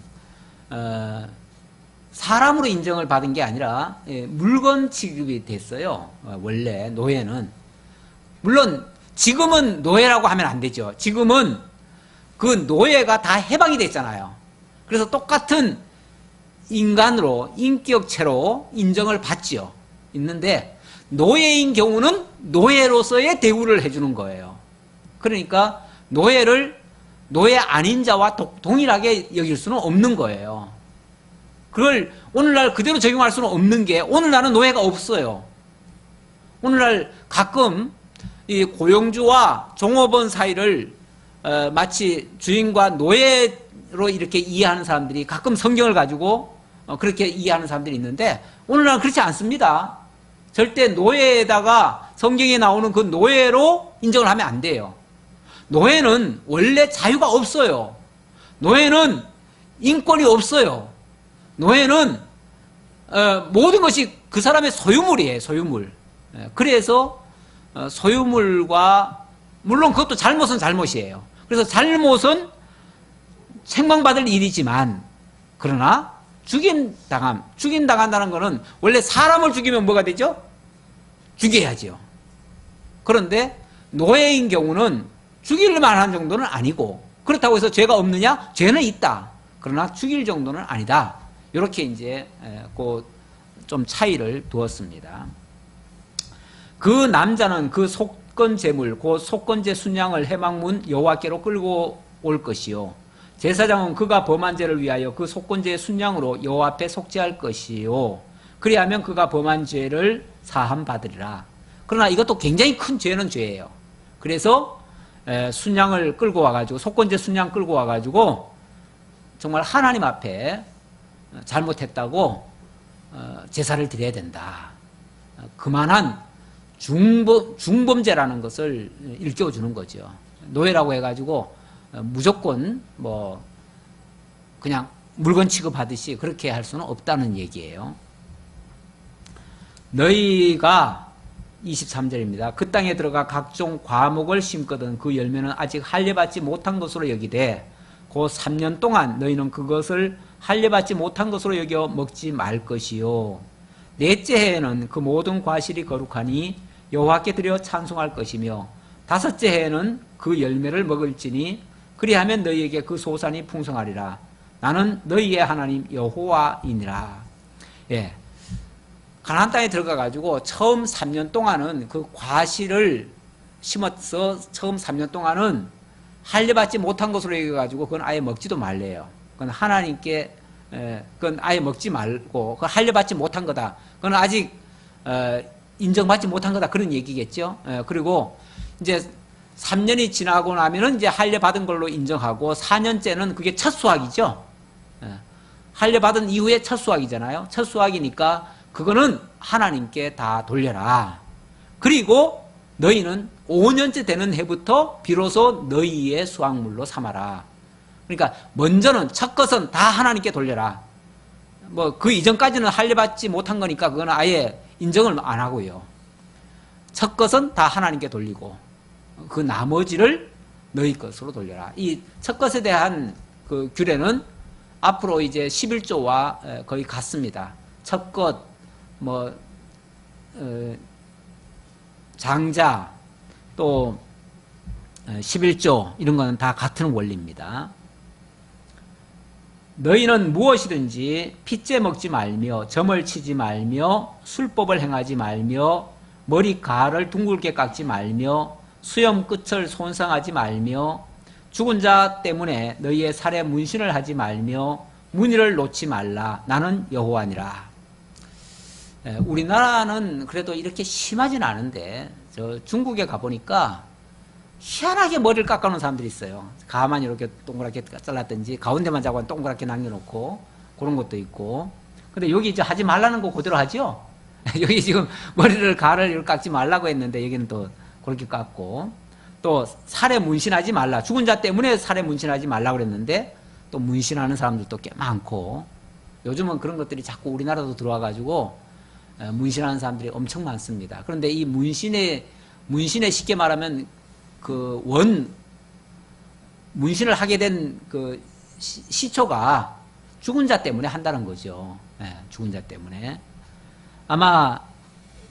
사람으로 인정을 받은 게 아니라 물건 취급이 됐어요. 원래 노예는. 물론 지금은 노예라고 하면 안 되죠. 지금은 그 노예가 다 해방이 됐잖아요. 그래서 똑같은 인간으로 인격체로 인정을 받죠. 있는데 노예인 경우는 노예로서의 대우를 해주는 거예요. 그러니까 노예를 노예 아닌 자와 동일하게 여길 수는 없는 거예요. 그걸 오늘날 그대로 적용할 수는 없는 게 오늘날은 노예가 없어요. 오늘날 가끔 이 고용주와 종업원 사이를 마치 주인과 노예로 이렇게 이해하는 사람들이 가끔 성경을 가지고 그렇게 이해하는 사람들이 있는데 오늘날은 그렇지 않습니다. 절대 노예에다가 성경에 나오는 그 노예로 인정을 하면 안 돼요. 노예는 원래 자유가 없어요. 노예는 인권이 없어요. 노예는 모든 것이 그 사람의 소유물이에요. 소유물. 그래서 소유물과 물론 그것도 잘못은 잘못이에요. 그래서 잘못은 책망받을 일이지만 그러나 죽임당한다는 것은 원래 사람을 죽이면 뭐가 되죠? 죽여야죠. 그런데 노예인 경우는 죽일 만한 정도는 아니고 그렇다고 해서 죄가 없느냐? 죄는 있다. 그러나 죽일 정도는 아니다. 이렇게 이제 좀 차이를 두었습니다. 그 남자는 그 속건 제물, 그 속건제 순양을 해방문 여호와께로 끌고 올 것이요. 제사장은 그가 범한 죄를 위하여 그 속건제의 순양으로 여호와 앞에 속죄할 것이요. 그리하면 그가 범한 죄를 사함 받으리라. 그러나 이것도 굉장히 큰 죄는 죄예요. 그래서 순양을 끌고 와가지고, 속건제 순양 끌고 와가지고 정말 하나님 앞에 잘못했다고 제사를 드려야 된다. 그만한 중범죄라는 것을 일깨워주는 거죠. 노예라고 해가지고 무조건 뭐 그냥 물건 취급하듯이 그렇게 할 수는 없다는 얘기예요. 너희가 23절입니다. 그 땅에 들어가 각종 과목을 심거든 그 열매는 아직 할례받지 못한 것으로 여기되 곧 3년 동안 너희는 그것을 할례받지 못한 것으로 여겨 먹지 말 것이요. 넷째 해에는 그 모든 과실이 거룩하니 여호와께 드려 찬송할 것이며 다섯째 해에는 그 열매를 먹을지니 그리하면 너희에게 그 소산이 풍성하리라. 나는 너희의 하나님 여호와이니라. 예. 가나안 땅에 들어가 가지고 처음 3년 동안은 그 과실을 심어서 처음 3년 동안은 할례받지 못한 것으로 여겨 가지고 그건 아예 먹지도 말래요. 그건 하나님께 그건 아예 먹지 말고 그건 할례받지 못한 거다. 그건 아직 인정받지 못한 거다. 그런 얘기겠죠. 그리고 이제 3년이 지나고 나면은 이제 할례받은 걸로 인정하고 4년째는 그게 첫 수확이죠. 할례받은 이후에 첫 수확이잖아요. 첫 수확이니까 그거는 하나님께 다 돌려라. 그리고 너희는 5년째 되는 해부터 비로소 너희의 수확물로 삼아라. 그러니까 먼저는 첫 것은 다 하나님께 돌려라. 뭐 그 이전까지는 할례받지 못한 거니까 그거는 아예 인정을 안 하고요. 첫 것은 다 하나님께 돌리고 그 나머지를 너희 것으로 돌려라. 이 첫 것에 대한 그 규례는 앞으로 이제 11조와 거의 같습니다. 첫 것, 뭐 장자, 또 11조 이런 거는 다 같은 원리입니다. 너희는 무엇이든지 핏째 먹지 말며 점을 치지 말며 술법을 행하지 말며 머리카락을 둥글게 깎지 말며 수염 끝을 손상하지 말며 죽은 자 때문에 너희의 살에 문신을 하지 말며 문의를 놓지 말라. 나는 여호와니라. 우리나라는 그래도 이렇게 심하진 않은데 저 중국에 가보니까 희한하게 머리를 깎아놓은 사람들이 있어요. 가만히 이렇게 동그랗게 잘랐든지 가운데만 잡고 동그랗게 남겨놓고 그런 것도 있고. 근데 여기 이제 하지 말라는 거 그대로 하죠. 여기 지금 머리를 가를 깎지 말라고 했는데 여기는 또 그렇게 깎고, 또 살에 문신하지 말라. 죽은 자 때문에 살에 문신하지 말라고 그랬는데 또 문신하는 사람들도 꽤 많고, 요즘은 그런 것들이 자꾸 우리나라도 들어와가지고 문신하는 사람들이 엄청 많습니다. 그런데 이 문신에 쉽게 말하면 그 문신을 하게 된 그 시초가 죽은 자 때문에 한다는 거죠. 죽은 자 때문에. 아마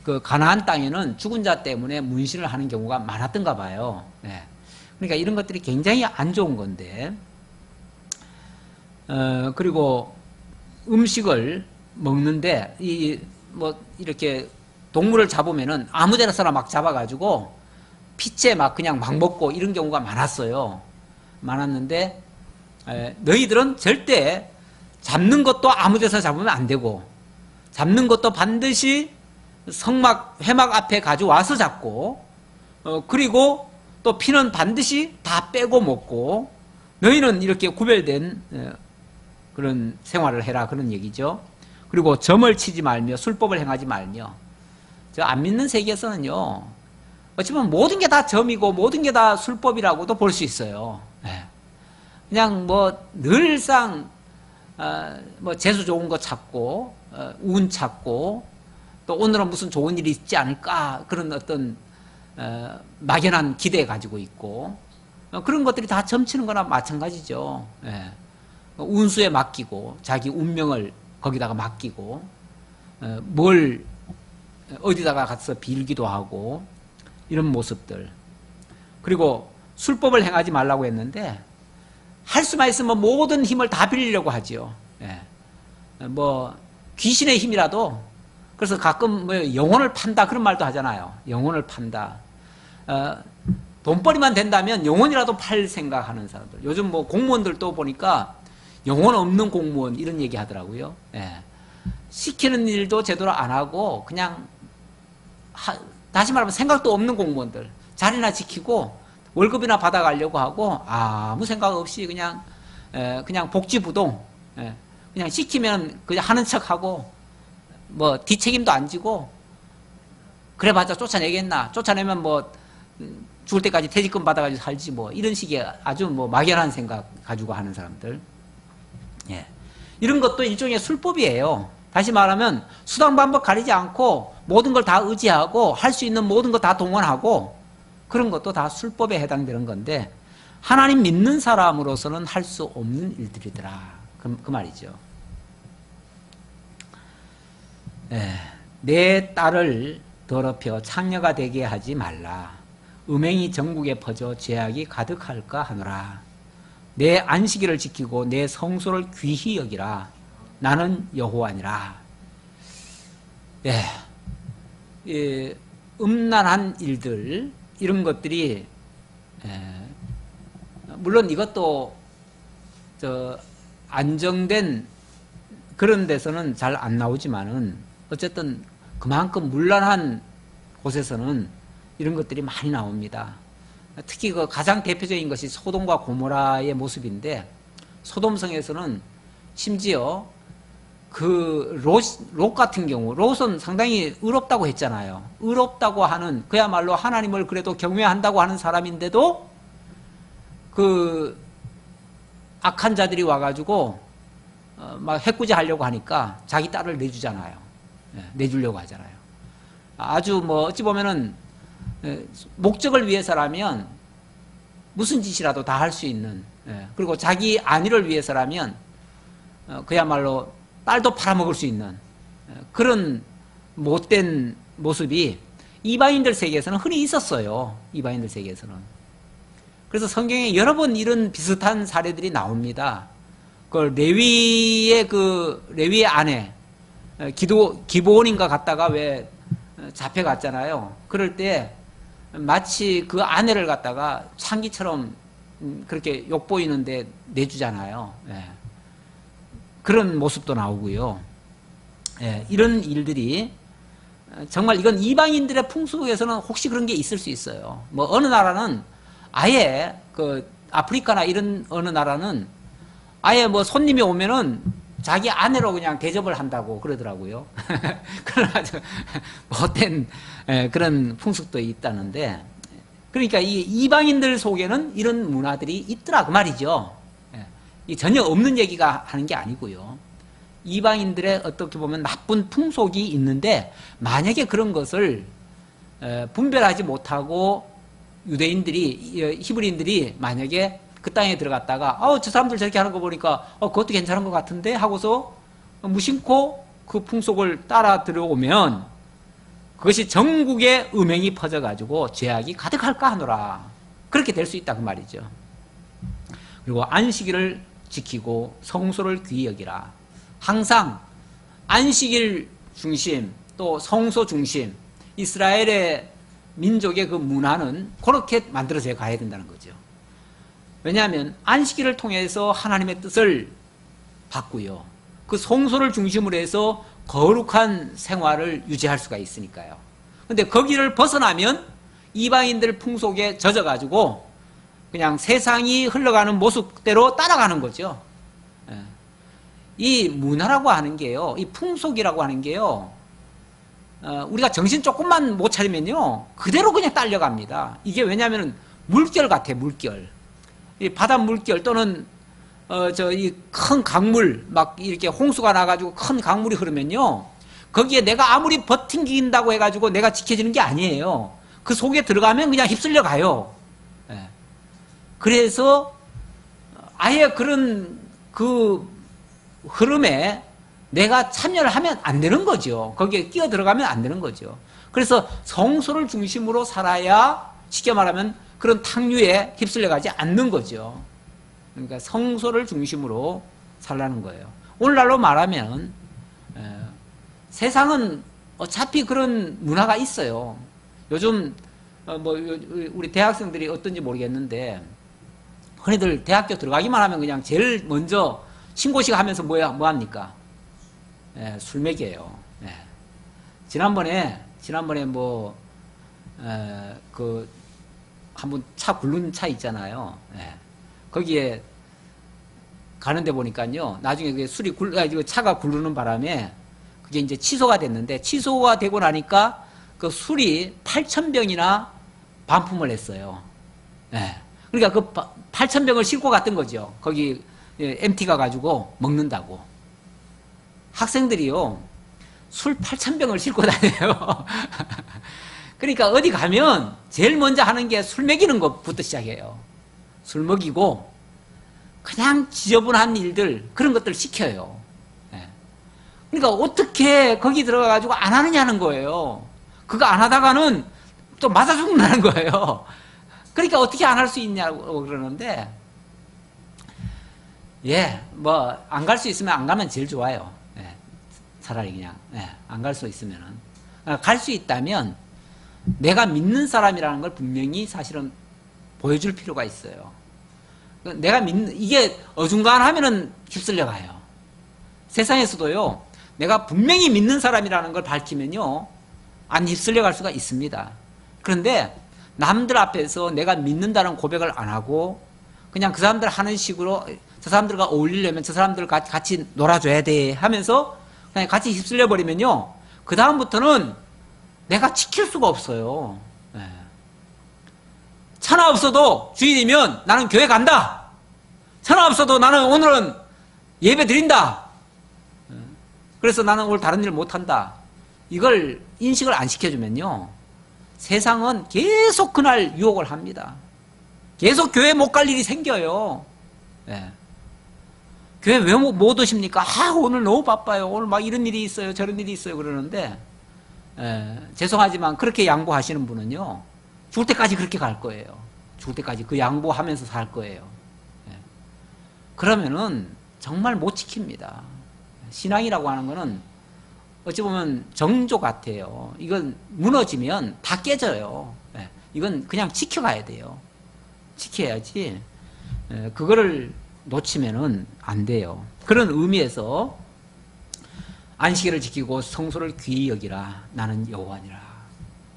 그 가나안 땅에는 죽은 자 때문에 문신을 하는 경우가 많았던가 봐요. 그러니까 이런 것들이 굉장히 안 좋은 건데, 그리고 음식을 먹는데 뭐 이렇게 동물을 잡으면은 아무데나 막 잡아가지고 핏째 막 그냥 막 먹고 이런 경우가 많았는데 너희들은 절대 잡는 것도 아무데서 잡으면 안 되고, 잡는 것도 반드시 회막 앞에 가져와서 잡고, 그리고 또 피는 반드시 다 빼고 먹고, 너희는 이렇게 구별된 그런 생활을 해라, 그런 얘기죠. 그리고 점을 치지 말며 술법을 행하지 말며. 저 안 믿는 세계에서는요, 어찌 보면 모든 게 다 점이고 모든 게 다 술법이라고도 볼 수 있어요. 그냥 뭐 늘상 뭐 재수 좋은 거 찾고 운 찾고 또 오늘은 무슨 좋은 일이 있지 않을까, 그런 어떤 막연한 기대 가지고 있고, 그런 것들이 다 점치는 거나 마찬가지죠. 운수에 맡기고 자기 운명을 거기다가 맡기고 뭘 어디다가 가서 빌기도 하고 이런 모습들. 그리고 술법을 행하지 말라고 했는데 할 수만 있으면 모든 힘을 다 빌리려고 하죠. 뭐 귀신의 힘이라도, 그래서 가끔 뭐 영혼을 판다 그런 말도 하잖아요. 영혼을 판다. 돈벌이만 된다면 영혼이라도 팔 생각하는 사람들. 요즘 뭐 공무원들도 보니까 영혼 없는 공무원 이런 얘기 하더라고요. 시키는 일도 제대로 안 하고 그냥 다시 말하면 생각도 없는 공무원들 자리나 지키고 월급이나 받아가려고 하고 아무 생각 없이 그냥 복지부동 그냥 시키면 그냥 하는 척하고 뭐 뒷책임도 안 지고 그래봤자 쫓아내겠나 쫓아내면 뭐 죽을 때까지 퇴직금 받아가지고 살지 뭐 이런 식의 아주 뭐 막연한 생각 가지고 하는 사람들 이런 것도 일종의 술법이에요. 다시 말하면 수당방법 가리지 않고 모든 걸 다 의지하고 할 수 있는 모든 거 다 동원하고 그런 것도 다 술법에 해당되는 건데 하나님 믿는 사람으로서는 할 수 없는 일들이더라 그 말이죠. 내 딸을 더럽혀 창녀가 되게 하지 말라. 음행이 전국에 퍼져 죄악이 가득할까 하노라. 내 안식일을 지키고 내 성소를 귀히 여기라. 나는 여호와니라. 음란한 일들 이런 것들이 물론 이것도 안정된 그런 데서는 잘 안 나오지만은 어쨌든 그만큼 문란한 곳에서는 이런 것들이 많이 나옵니다. 특히 그 가장 대표적인 것이 소돔과 고모라의 모습인데 소돔성에서는 심지어 그 롯 같은 경우 롯은 상당히 의롭다고 했잖아요. 의롭다고 하는 그야말로 하나님을 그래도 경외한다고 하는 사람인데도 그 악한 자들이 와가지고 막 해코지 하려고 하니까 자기 딸을 내주잖아요. 내주려고 하잖아요. 아주 뭐 어찌 보면은 목적을 위해서라면 무슨 짓이라도 다 할 수 있는 그리고 자기 안위를 위해서라면 그야말로 딸도 팔아먹을 수 있는 그런 못된 모습이 이방인들 세계에서는 흔히 있었어요. 이방인들 세계에서는. 그래서 성경에 여러 번 이런 비슷한 사례들이 나옵니다. 그 레위의 아내 기브온인가 갔다가 왜 잡혀갔잖아요. 그럴 때 마치 그 아내를 갖다가 창기처럼 그렇게 욕보이는데 내주잖아요. 그런 모습도 나오고요. 이런 일들이 정말 이건 이방인들의 풍속에서는 혹시 그런 게 있을 수 있어요. 뭐 어느 나라는 아예 그 아프리카나 이런 어느 나라는 아예 뭐 손님이 오면은 자기 아내로 그냥 대접을 한다고 그러더라고요. 그런 아주 못된 그런 풍습도 있다는데, 그러니까 이 이방인들 속에는 이런 문화들이 있더라 그 말이죠. 이 전혀 없는 얘기가 하는 게 아니고요. 이방인들의 어떻게 보면 나쁜 풍속이 있는데 만약에 그런 것을 분별하지 못하고 유대인들이 히브리인들이 만약에 그 땅에 들어갔다가 저 사람들 저렇게 하는 거 보니까 그것도 괜찮은 것 같은데 하고서 무심코 그 풍속을 따라 들어오면 그것이 전국에 음행이 퍼져가지고 죄악이 가득할까 하노라. 그렇게 될 수 있다 그 말이죠. 그리고 안식일을 지키고 성소를 귀히 여기라. 항상 안식일 중심 또 성소 중심 이스라엘의 민족의 그 문화는 그렇게 만들어져 가야 된다는 거죠. 왜냐하면 안식일을 통해서 하나님의 뜻을 받고요. 그 성소를 중심으로 해서 거룩한 생활을 유지할 수가 있으니까요. 근데 거기를 벗어나면 이방인들 풍속에 젖어가지고 그냥 세상이 흘러가는 모습대로 따라가는 거죠. 이 문화라고 하는 게요, 이 풍속이라고 하는 게요, 우리가 정신 조금만 못 차리면요, 그대로 그냥 딸려갑니다. 이게 왜냐하면 물결 같아, 물결. 이 바다 물결 또는 이 큰 강물 막 이렇게 홍수가 나가지고 큰 강물이 흐르면요, 거기에 내가 아무리 버팅긴다고 해가지고 내가 지켜지는 게 아니에요. 그 속에 들어가면 그냥 휩쓸려 가요. 그래서 아예 그런 그 흐름에 내가 참여를 하면 안 되는 거죠. 거기에 끼어 들어가면 안 되는 거죠. 그래서 성소를 중심으로 살아야 쉽게 말하면 그런 탕류에 휩쓸려 가지 않는 거죠. 그러니까 성소를 중심으로 살라는 거예요. 오늘날로 말하면 세상은 어차피 그런 문화가 있어요. 요즘 뭐 우리 대학생들이 어떤지 모르겠는데 흔히들 대학교 들어가기만 하면 그냥 제일 먼저 신고식 하면서 뭐 합니까? 술맥이에요. 지난번에 한번 차 굴른 차 있잖아요. 거기에 가는데 보니까요, 나중에 차가 굴르는 바람에 그게 이제 취소가 됐는데, 취소가 되고 나니까 그 술이 8,000병이나 반품을 했어요. 그러니까 그 8,000병을 싣고 갔던 거죠. 거기 MT 가가지고 먹는다고. 학생들이요, 술 8,000병을 싣고 다녀요. 그러니까 어디 가면 제일 먼저 하는 게 술 먹이는 것부터 시작해요. 술 먹이고 그냥 지저분한 일들, 그런 것들 시켜요. 그러니까 어떻게 거기 들어가가지고 안 하느냐는 거예요. 그거 안 하다가는 또 맞아 죽는다는 거예요. 그러니까 어떻게 안 할 수 있냐고 그러는데, 안 갈 수 있으면 안 가면 제일 좋아요. 차라리 그냥, 안 갈 수 있으면은. 갈 수 있다면 내가 믿는 사람이라는 걸 분명히 사실은 보여줄 필요가 있어요. 이게 어중간하면은 휩쓸려 가요. 세상에서도요, 내가 분명히 믿는 사람이라는 걸 밝히면요, 안 휩쓸려 갈 수가 있습니다. 그런데 남들 앞에서 내가 믿는다는 고백을 안 하고 그냥 그 사람들 하는 식으로, 저 사람들과 어울리려면 저 사람들과 같이 놀아줘야 돼 하면서 그냥 같이 휩쓸려 버리면요, 그 다음부터는 내가 지킬 수가 없어요. 천하 없어도 주일이면 나는 교회 간다. 천하 없어도 나는 오늘은 예배 드린다. 그래서 나는 오늘 다른 일 못한다. 이걸 인식을 안 시켜주면요, 세상은 계속 그날 유혹을 합니다. 계속 교회 못 갈 일이 생겨요. 교회 왜 못 오십니까? 오늘 너무 바빠요. 오늘 막 이런 일이 있어요. 저런 일이 있어요. 그러는데, 죄송하지만 그렇게 양보하시는 분은요, 죽을 때까지 그렇게 갈 거예요. 죽을 때까지 그 양보하면서 살 거예요. 그러면은 정말 못 지킵니다. 신앙이라고 하는 거는 어찌 보면 정조 같아요. 이건 무너지면 다 깨져요. 이건 그냥 지켜가야 돼요. 지켜야지. 그거를 놓치면은 안 돼요. 그런 의미에서 안식일을 지키고 성소를 귀히 여기라. 나는 여호와니라.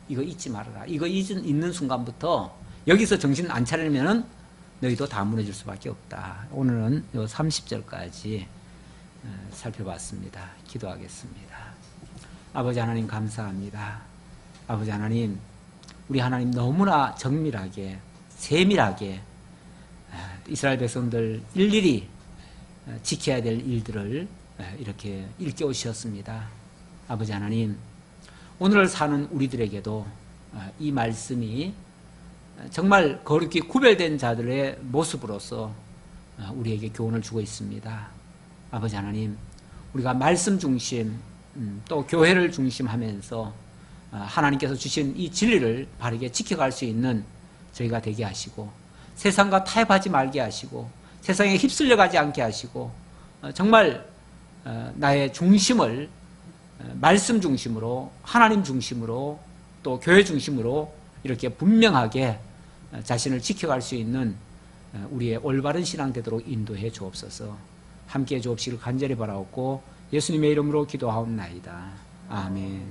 이거 잊지 말아라. 이거 잊는 순간부터 여기서 정신 안 차리면은 너희도 다 무너질 수밖에 없다. 오늘은 요 30절까지 살펴봤습니다. 기도하겠습니다. 아버지 하나님 감사합니다. 아버지 하나님, 우리 하나님 너무나 정밀하게, 세밀하게 이스라엘 백성들 일일이 지켜야 될 일들을 이렇게 일깨우셨습니다. 아버지 하나님, 오늘을 사는 우리들에게도 이 말씀이 정말 거룩히 구별된 자들의 모습으로서 우리에게 교훈을 주고 있습니다. 아버지 하나님, 우리가 말씀 중심, 또 교회를 중심하면서 하나님께서 주신 이 진리를 바르게 지켜갈 수 있는 저희가 되게 하시고, 세상과 타협하지 말게 하시고, 세상에 휩쓸려가지 않게 하시고, 정말 나의 중심을 말씀 중심으로, 하나님 중심으로, 또 교회 중심으로 이렇게 분명하게 자신을 지켜갈 수 있는 우리의 올바른 신앙 되도록 인도해 주옵소서. 함께해 주옵시길 간절히 바라옵고 예수님의 이름으로 기도하옵나이다. 아멘.